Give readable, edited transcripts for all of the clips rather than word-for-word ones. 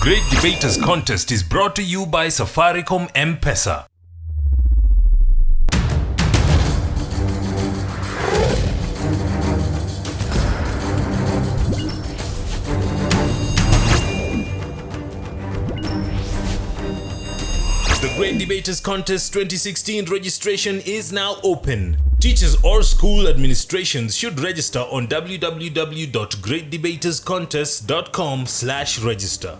Great Debaters Contest is brought to you by Safaricom M-Pesa. The Great Debaters Contest 2016 registration is now open. Teachers or school administrations should register on www.greatdebaterscontest.com/register.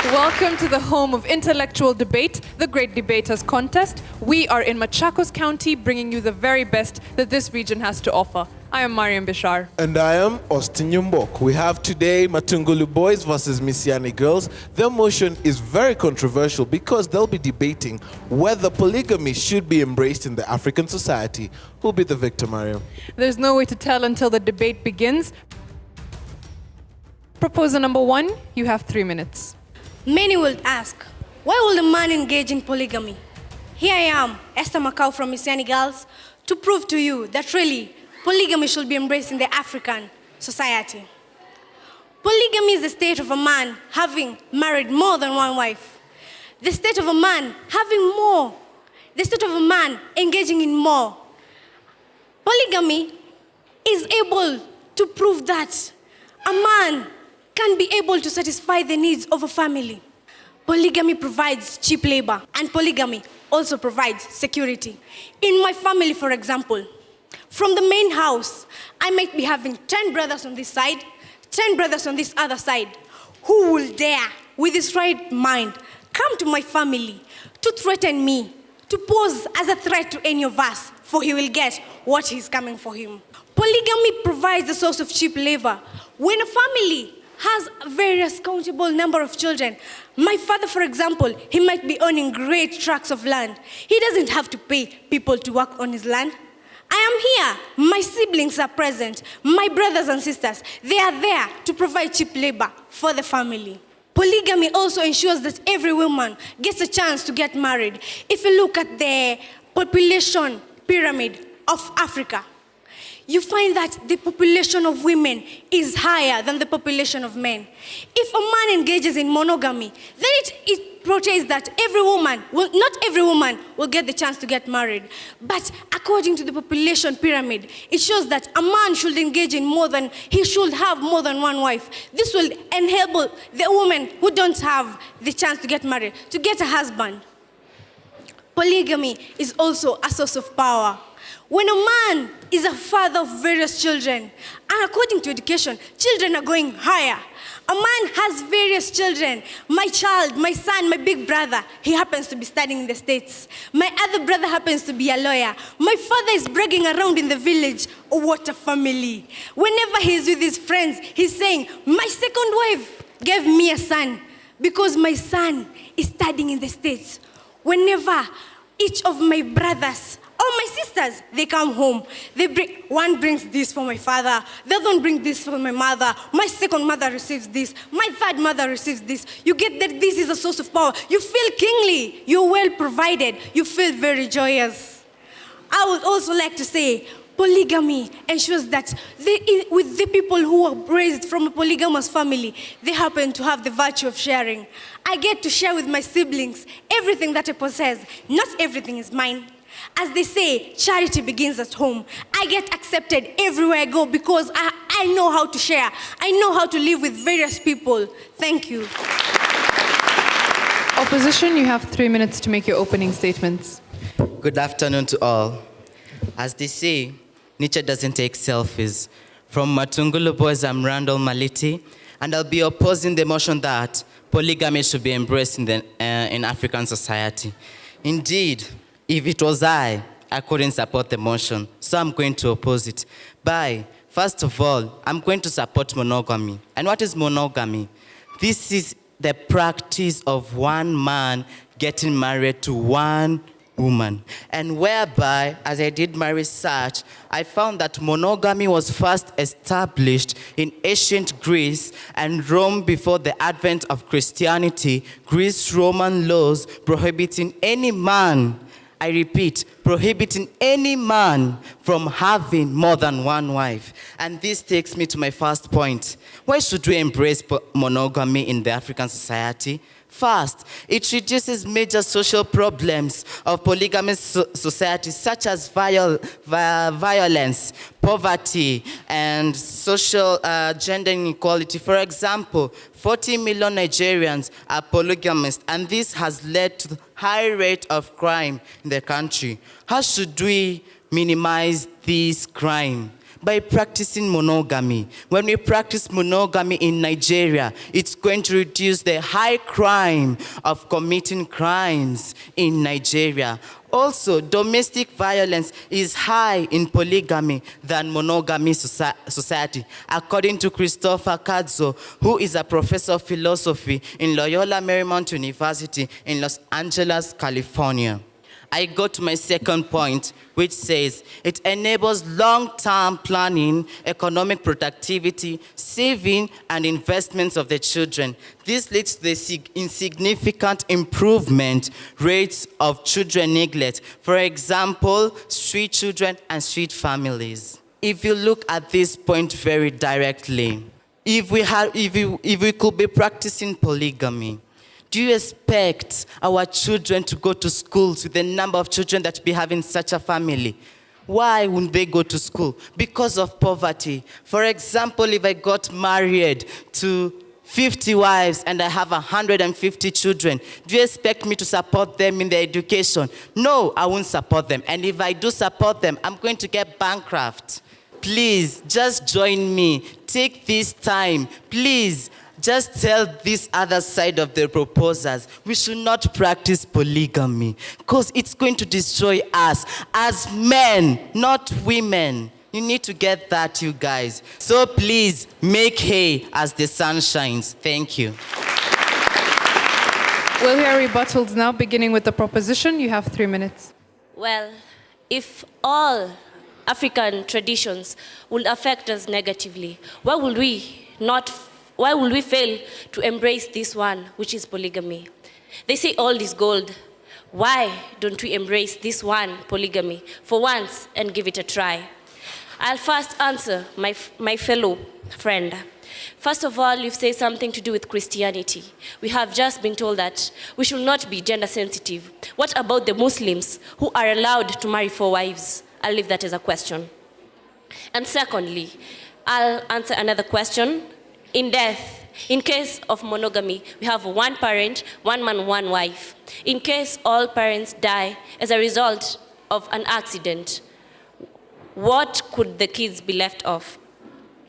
Welcome to the home of intellectual debate, the Great Debaters Contest. We are in Machakos County, bringing you the very best that this region has to offer. I am Mariam Bishar. And I am Austin Yumbok. We have today Matungulu boys versus Misyani girls. Their motion is very controversial because they'll be debating whether polygamy should be embraced in the African society. Who'll be the victor, Mariam? There's no way to tell until the debate begins. Proposal number 1, you have 3 minutes. Many will ask, why will the man engage in polygamy? Here I am, Esther Macau from Misyani Girls, to prove to you that really polygamy should be embraced in the African society. Polygamy is the state of a man having married more than one wife. The state of a man having more. The state of a man engaging in more. Polygamy is able to prove that a man can be able to satisfy the needs of a family. Polygamy provides cheap labor, and polygamy also provides security. In my family, for example, from the main house, I might be having 10 brothers on this side, 10 brothers on this other side. Who will dare, with his right mind, come to my family to threaten me, to pose as a threat to any of us, for he will get what is coming for him. Polygamy provides a source of cheap labor. When a family has a various countable number of children. My father, for example, he might be owning great tracts of land. He doesn't have to pay people to work on his land. I am here. My siblings are present. My brothers and sisters, they are there to provide cheap labor for the family. Polygamy also ensures that every woman gets a chance to get married. If you look at the population pyramid of Africa, you find that the population of women is higher than the population of men. If a man engages in monogamy, then it portrays that not every woman will get the chance to get married. But according to the population pyramid, it shows that a man should engage in he should have more than one wife. This will enable the women who don't have the chance to get married to get a husband. Polygamy is also a source of power. When a man is a father of various children, and according to education, children are going higher. A man has various children. My child, my son, my big brother, he happens to be studying in the States. My other brother happens to be a lawyer. My father is bragging around in the village. Oh, what a family. Whenever he's with his friends, he's saying, my second wife gave me a son because my son is studying in the States. Whenever each of my brothers or my sisters, they come home. One brings this for my father. The other one brings this for my mother. My second mother receives this. My third mother receives this. You get that this is a source of power. You feel kingly. You're well provided. You feel very joyous. I would also like to say, polygamy ensures that with the people who are raised from a polygamous family, they happen to have the virtue of sharing. I get to share with my siblings everything that I possess. Not everything is mine. As they say, charity begins at home. I get accepted everywhere I go because I know how to share. I know how to live with various people. Thank you. Opposition, you have 3 minutes to make your opening statements. Good afternoon to all. As they say, nature doesn't take selfies. From Matungulu boys, I'm Randall Maliti, and I'll be opposing the motion that polygamy should be embraced in African society. Indeed, if it was I couldn't support the motion, so I'm going to oppose it. First of all, I'm going to support monogamy. And what is monogamy? This is the practice of one man getting married to one woman. And whereby, as I did my research, I found that monogamy was first established in ancient Greece and Rome before the advent of Christianity. Greece Roman laws prohibiting any man I repeat, prohibiting any man from having more than one wife. And this takes me to my first point. Why should we embrace monogamy in the African society? First, it reduces major social problems of polygamous society, such as violence, poverty, and social gender inequality. For example, 40 million Nigerians are polygamous, and this has led to the high rate of crime in the country. How should we minimize this crime? By practicing monogamy. When we practice monogamy in Nigeria, it's going to reduce the high crime of committing crimes in Nigeria. Also, domestic violence is high in polygamy than monogamy society, according to Christopher Kadzo, who is a professor of philosophy in Loyola Marymount University in Los Angeles, California. I go to my second point, which says it enables long-term planning, economic productivity, saving, and investments of the children. This leads to the insignificant improvement rates of children neglect. For example, street children and street families. If you look at this point very directly, if we could be practicing polygamy, do you expect our children to go to schools with the number of children that we have in such a family? Why wouldn't they go to school? Because of poverty. For example, if I got married to 50 wives and I have 150 children, do you expect me to support them in their education? No, I won't support them. And if I do support them, I'm going to get bankrupt. Please, just join me. Take this time. Please. Just tell this other side of the proposers, we should not practice polygamy because it's going to destroy us as men, not women. You need to get that, you guys. So please, make hay as the sun shines. Thank you. We'll hear rebuttals now, beginning with the proposition. You have 3 minutes. Well, if all African traditions will affect us negatively, why will we fail to embrace this one, which is polygamy? They say all is gold. Why don't we embrace this one, polygamy, for once and give it a try? I'll first answer my fellow friend. First of all, you've said something to do with Christianity. We have just been told that we should not be gender sensitive. What about the Muslims who are allowed to marry 4 wives? I'll leave that as a question. And secondly, I'll answer another question. In death, in case of monogamy, we have 1 parent, 1 man, 1 wife. In case all parents die as a result of an accident, what could the kids be left of?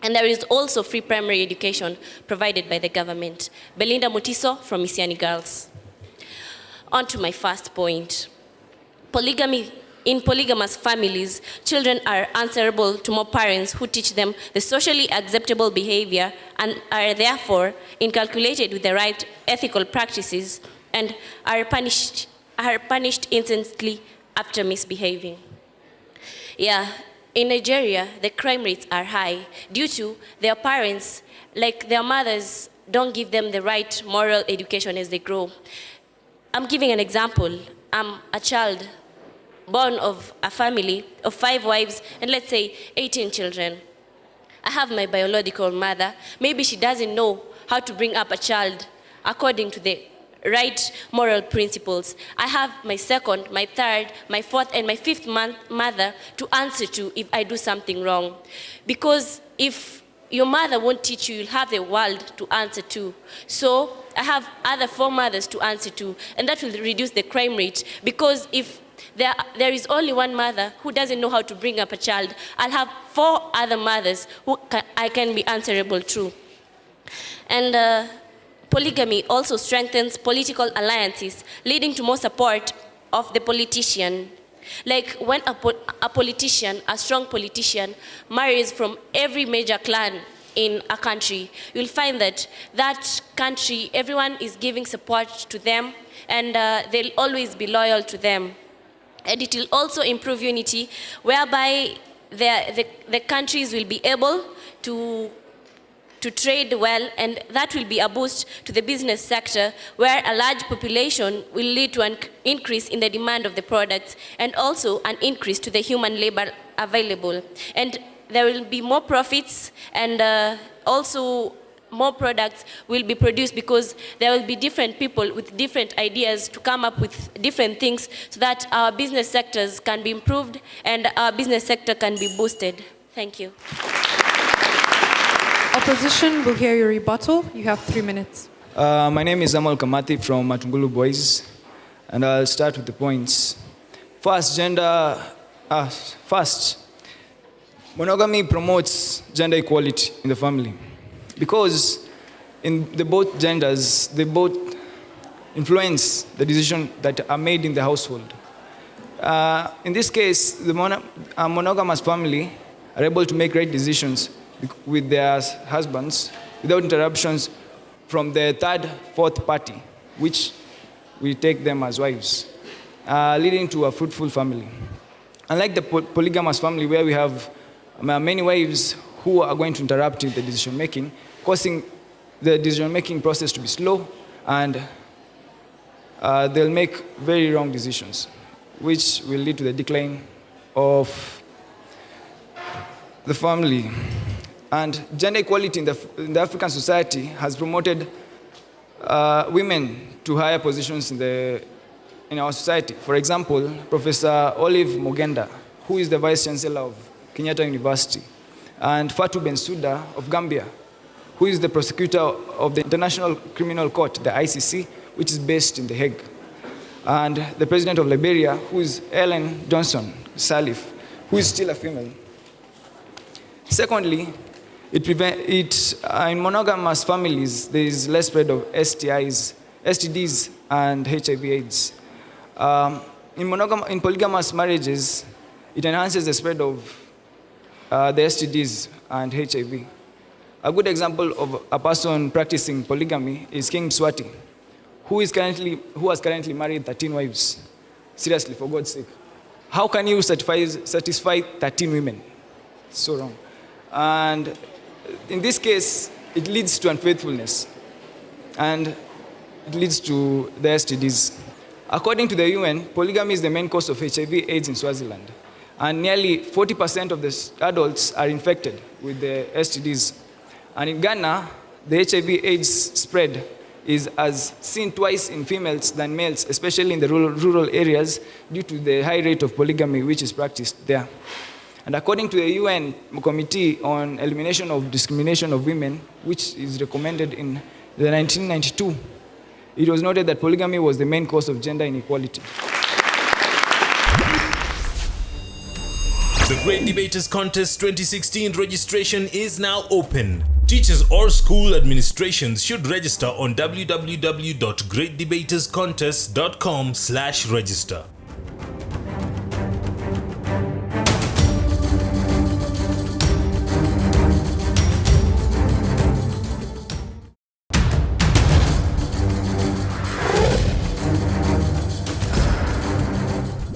And there is also free primary education provided by the government. Belinda Mutiso from Misyani Girls. On to my first point. Polygamy. In polygamous families, children are answerable to more parents who teach them the socially acceptable behavior and are therefore inculcated with the right ethical practices and are punished instantly after misbehaving. Yeah, in Nigeria, the crime rates are high due to their parents, like their mothers, don't give them the right moral education as they grow. I'm giving an example. I'm a child born of a family of 5 wives and let's say 18 children. I have my biological mother. Maybe she doesn't know how to bring up a child according to the right moral principles. I have my second, my third, my fourth, and my 5th mother to answer to if I do something wrong. Because if your mother won't teach you, you'll have the world to answer to. So I have other 4 mothers to answer to, and that will reduce the crime rate. Because if there is only 1 mother who doesn't know how to bring up a child, I'll have 4 other mothers who I can be answerable to. And polygamy also strengthens political alliances, leading to more support of the politician. Like when a politician, a strong politician, marries from every major clan in a country, you'll find that that country, everyone is giving support to them, and they'll always be loyal to them. And it will also improve unity, whereby the countries will be able to to trade well, and that will be a boost to the business sector, where a large population will lead to an increase in the demand of the products and also an increase to the human labor available. And there will be more profits, and also more products will be produced, because there will be different people with different ideas to come up with different things, so that our business sectors can be improved and our business sector can be boosted. Thank you. Opposition will hear your rebuttal. You have 3 minutes. My name is Amal Kamati from Matungulu Boys, and I'll start with the points. First, monogamy promotes gender equality in the family, because in the both genders, they both influence the decisions that are made in the household. In this case, a monogamous family are able to make right decisions with their husbands without interruptions from the third, fourth party, which we take them as wives, leading to a fruitful family. Unlike the polygamous family, where we have many wives who are going to interrupt in the decision-making, causing the decision-making process to be slow, and they'll make very wrong decisions, which will lead to the decline of the family. And gender equality in the African society has promoted women to higher positions in our society. For example, Professor Olive Mogenda, who is the Vice Chancellor of Kenyatta University, and Fatou Bensouda of Gambia, who is the prosecutor of the International Criminal Court, the ICC, which is based in The Hague, and the president of Liberia, who is Ellen Johnson Sirleaf, who is still a female. Secondly, in monogamous families, there is less spread of STDs, and HIV/AIDS. In polygamous marriages, it enhances the spread of the STDs and HIV. A good example of a person practicing polygamy is King Mswati, who has currently married 13 wives. Seriously, for God's sake. How can you satisfy 13 women? It's so wrong. And in this case, it leads to unfaithfulness, and it leads to the STDs. According to the UN, polygamy is the main cause of HIV/AIDS in Swaziland, and nearly 40% of the adults are infected with the STDs. And in Ghana, the HIV/AIDS spread is as seen twice in females than males, especially in the rural areas, due to the high rate of polygamy which is practiced there. And according to the UN Committee on Elimination of Discrimination of Women, which is recommended in the 1992, it was noted that polygamy was the main cause of gender inequality. The Great Debaters Contest 2016 registration is now open. Teachers or school administrations should register on www.greatdebaterscontest.com/register.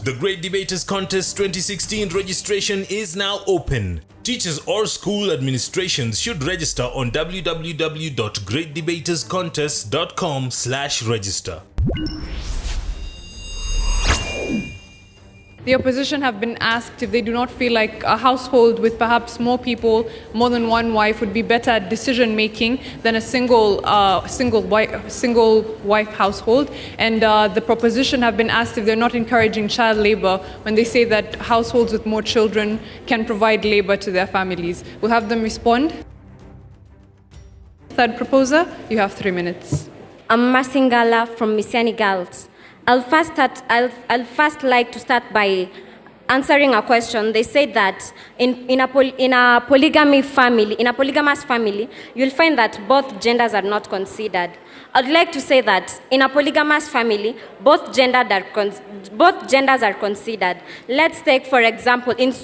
The Great Debaters Contest 2016 registration is now open. Teachers or school administrations should register on www.greatdebaterscontest.com/register. The opposition have been asked if they do not feel like a household with perhaps more people, more than one wife, would be better at decision making than a single wife household. And the proposition have been asked if they're not encouraging child labor when they say that households with more children can provide labor to their families. We'll have them respond. Third proposer, you have 3 minutes. I'm Masingala from Misyani Girls. I'll first like to start by answering a question. They said that in a polygamous family, you'll find that both genders are not considered. I'd like to say that in a polygamous family, both genders are considered. Let's take, for example, in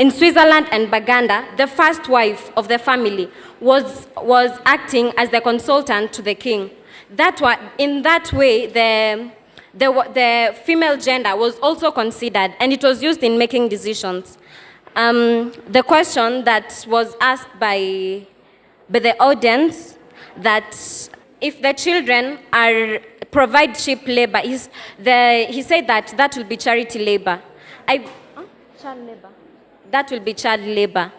Switzerland and Baganda, the first wife of the family was acting as the consultant to the king. In that way, the female gender was also considered, and it was used in making decisions. The question that was asked by by the audience that if the children provide cheap labor, he said that will be charity labor. Child labor. That will be child labor.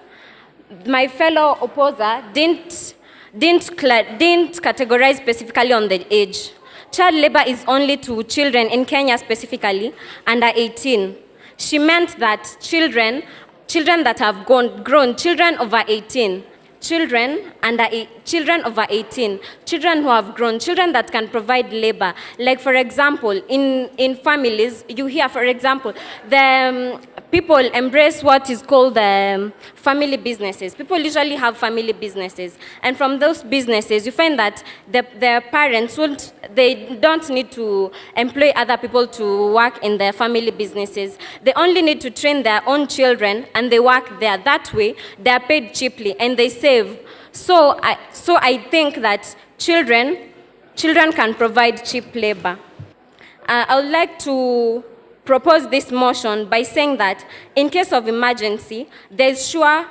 My fellow opposer didn't categorize specifically on the age. Child labor is only to children in Kenya specifically under 18. She meant that children that have grown, children over 18, children over 18, children who have grown, children that can provide labor. Like for example, in families, you hear, for example, people embrace what is called family businesses. People usually have family businesses. And from those businesses, you find that their parents they don't need to employ other people to work in their family businesses. They only need to train their own children and they work there. That way, they are paid cheaply and they save. So I think that children can provide cheap labor. I would like to propose this motion by saying that in case of emergency, there's sure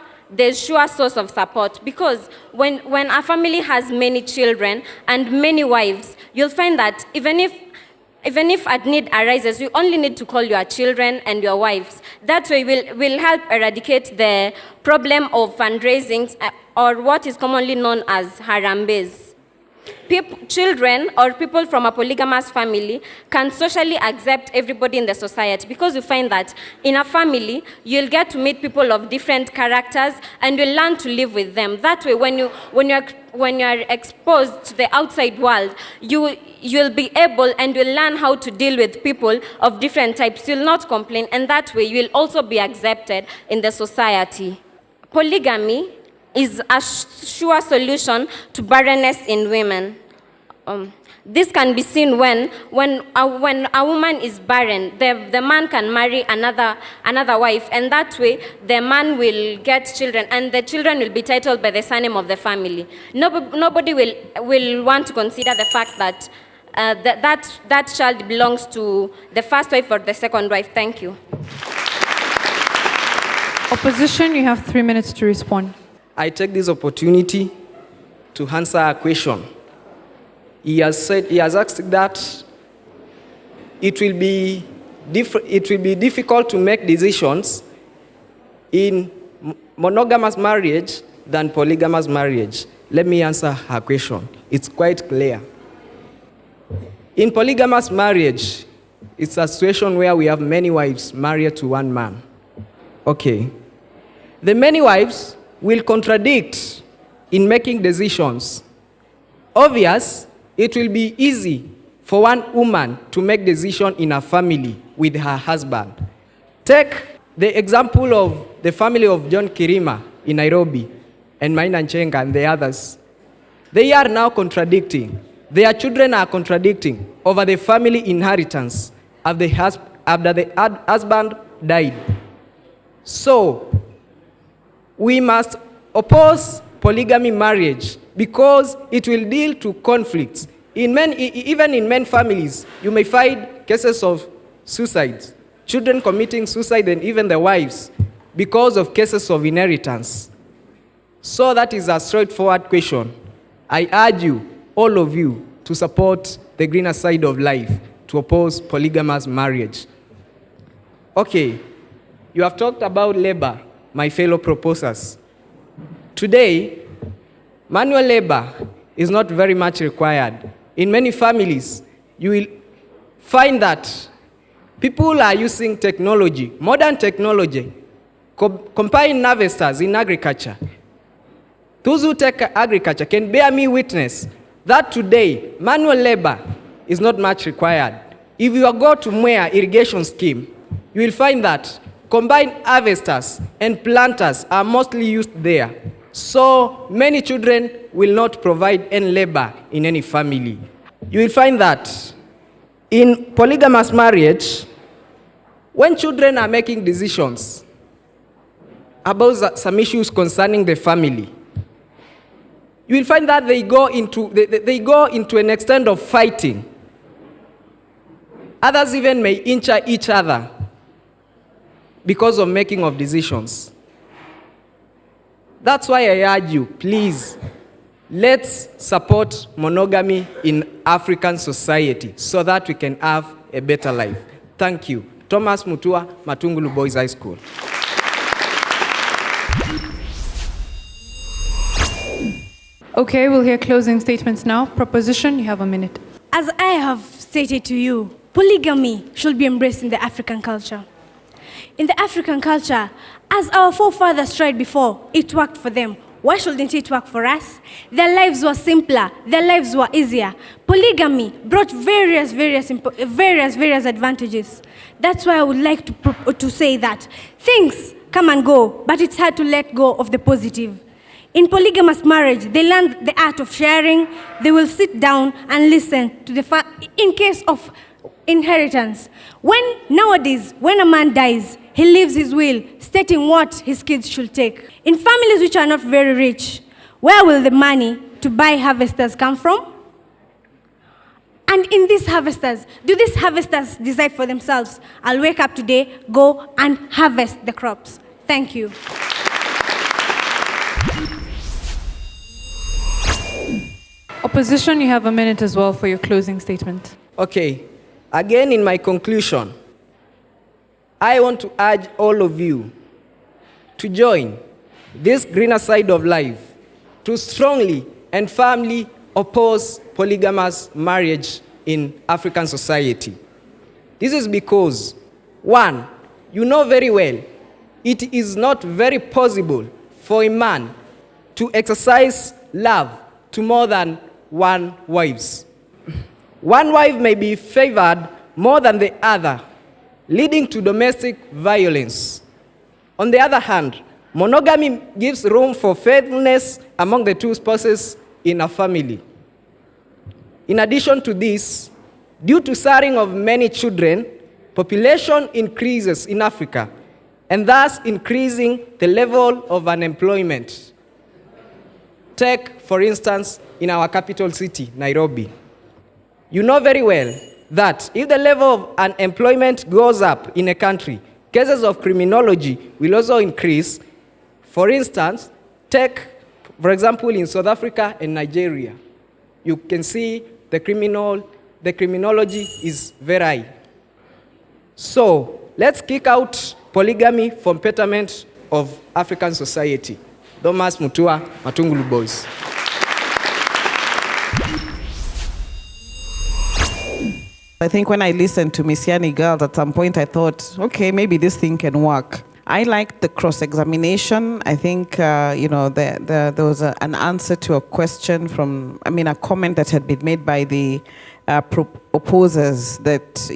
source of support, because when a family has many children and many wives, you'll find that even if a need arises, you only need to call your children and your wives. That way will help eradicate the problem of fundraising or what is commonly known as harambes. Children or people from a polygamous family can socially accept everybody in the society, because you find that in a family, you'll get to meet people of different characters and you'll learn to live with them. That way, when you're exposed to the outside world, you'll be able and you'll learn how to deal with people of different types. You'll not complain, and that way you'll also be accepted in the society. Polygamy is a sure solution to barrenness in women. This can be seen when a woman is barren, the man can marry another wife, and that way the man will get children, and the children will be titled by the surname of the family. Nobody will want to consider the fact that that child belongs to the first wife or the second wife. Thank you. Opposition, you have 3 minutes to respond. I take this opportunity to answer a question. He has asked that it will be difficult to make decisions in monogamous marriage than polygamous marriage. Let me answer her question. It's quite clear. In polygamous marriage, it's a situation where we have many wives married to one man. Okay. The many wives will contradict in making decisions. Obvious, it will be easy for one woman to make decision in a family with her husband. Take the example of the family of John Kirima in Nairobi and Maina Nchenga and the others. They are now contradicting. Their children are contradicting over the family inheritance after the husband died. So, we must oppose polygamy marriage because it will deal to conflicts. Even in many families, you may find cases of suicide, children committing suicide, and even the wives because of cases of inheritance. So that is a straightforward question. I urge you, all of you, to support the greener side of life, to oppose polygamous marriage. Okay, you have talked about labor, my fellow proposers. Today, manual labor is not very much required. In many families, you will find that people are using technology, modern technology, combine harvesters in agriculture. Those who take agriculture can bear me witness that today, manual labor is not much required. If you go to Mwea irrigation scheme, you will find that combined harvesters and planters are mostly used there. So many children will not provide any labor in any family. You will find that in polygamous marriage, when children are making decisions about some issues concerning the family, you will find that they go into an extent of fighting. Others even may injure each other because of making of decisions. That's why I urge you, please, let's support monogamy in African society so that we can have a better life. Thank you. Thomas Mutua, Matungulu Boys High School. Okay, we'll hear closing statements now. Proposition, you have a minute. As I have stated to you, polygamy should be embraced in the African culture. In the African culture, as our forefathers tried before, it worked for them. Why shouldn't it work for us? Their lives were simpler. Their lives were easier. Polygamy brought various advantages. That's why I would like to say that things come and go, but it's hard to let go of the positive. In polygamous marriage, they learn the art of sharing. They will sit down and listen to in case of inheritance. Nowadays, when a man dies, he leaves his will stating what his kids should take. In families which are not very rich, where will the money to buy harvesters come from? And in these harvesters, do these harvesters decide for themselves, I'll wake up today, go and harvest the crops? Thank you. Opposition, you have a minute as well for your closing statement. Okay, again in my conclusion, I want to urge all of you to join this greener side of life to strongly and firmly oppose polygamous marriage in African society. This is because, one, you know very well, it is not very possible for a man to exercise love to more than one wife. One wife may be favored more than the other, leading to domestic violence. On the other hand, monogamy gives room for faithfulness among the two spouses in a family. In addition to this, due to siring of many children, population increases in Africa, and thus increasing the level of unemployment. Take, for instance, in our capital city, Nairobi. You know very well that if the level of unemployment goes up in a country, cases of criminology will also increase. For instance, take, for example, in South Africa and Nigeria, you can see the criminology is very high. So let's kick out polygamy from betterment of African society. Thomas Mutua, Matungulu Boys. I think when I listened to Misyani girls, at some point I thought, okay, maybe this thing can work. I liked the cross-examination. I think, there was an answer to a question a comment that had been made by the opposers that,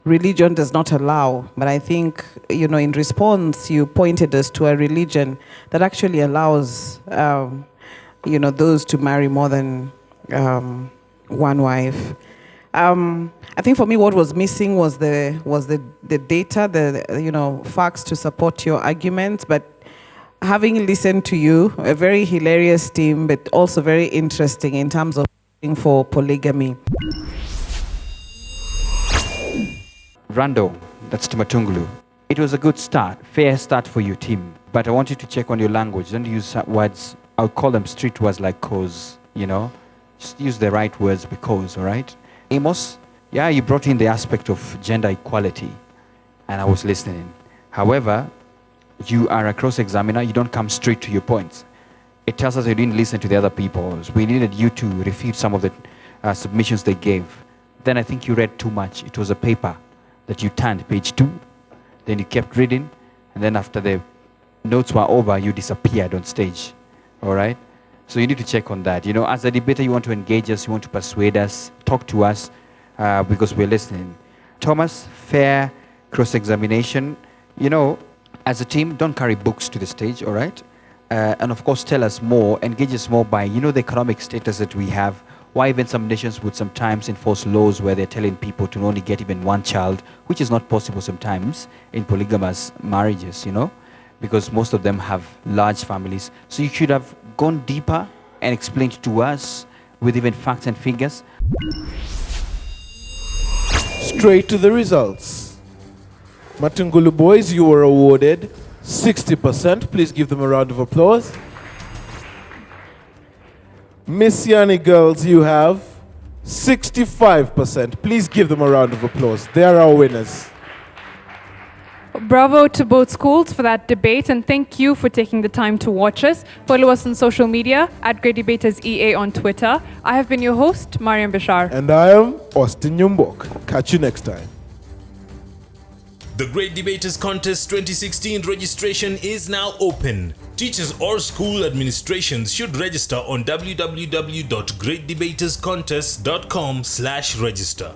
religion does not allow. But I think, in response, you pointed us to a religion that actually allows, those to marry more than one wife. I think for me, what was missing was the data, the facts to support your arguments. But having listened to you, a very hilarious team, but also very interesting in terms of for polygamy. Rando, that's to Matungulu. It was a good start, fair start for your team. But I want you to check on your language. Don't use words, I'll call them street words like cause, Just use the right words because, all right? Amos, yeah, you brought in the aspect of gender equality, and I was listening. However, you are a cross-examiner. You don't come straight to your points. It tells us you didn't listen to the other people. We needed you to refute some of the submissions they gave. Then I think you read too much. It was a paper that you turned, page 2. Then you kept reading, and then after the notes were over, you disappeared on stage. All right? So you need to check on that. As a debater, you want to engage us, you want to persuade us, talk to us, because we're listening. Thomas, fair cross-examination. As a team, don't carry books to the stage, all right? And of course, tell us more, engage us more by, the economic status that we have. Why even some nations would sometimes enforce laws where they're telling people to only get even one child, which is not possible sometimes in polygamous marriages, because most of them have large families. So you should have gone deeper and explained to us with even facts and figures. Straight to the results. Matungulu Boys, you were awarded 60%. Please give them a round of applause. Misyani girls, you have 65%. Please give them a round of applause. They are our winners. Bravo to both schools for that debate, and thank you for taking the time to watch us. Follow us on social media at Great Debaters EA on Twitter. I have been your host, Mariam Bashar. And I am Austin Nyumbok. Catch you next time. The Great Debaters Contest 2016 registration is now open. Teachers or school administrations should register on www.greatdebaterscontest.com/register.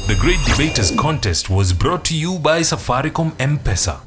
The Great Debaters Contest was brought to you by Safaricom M-Pesa.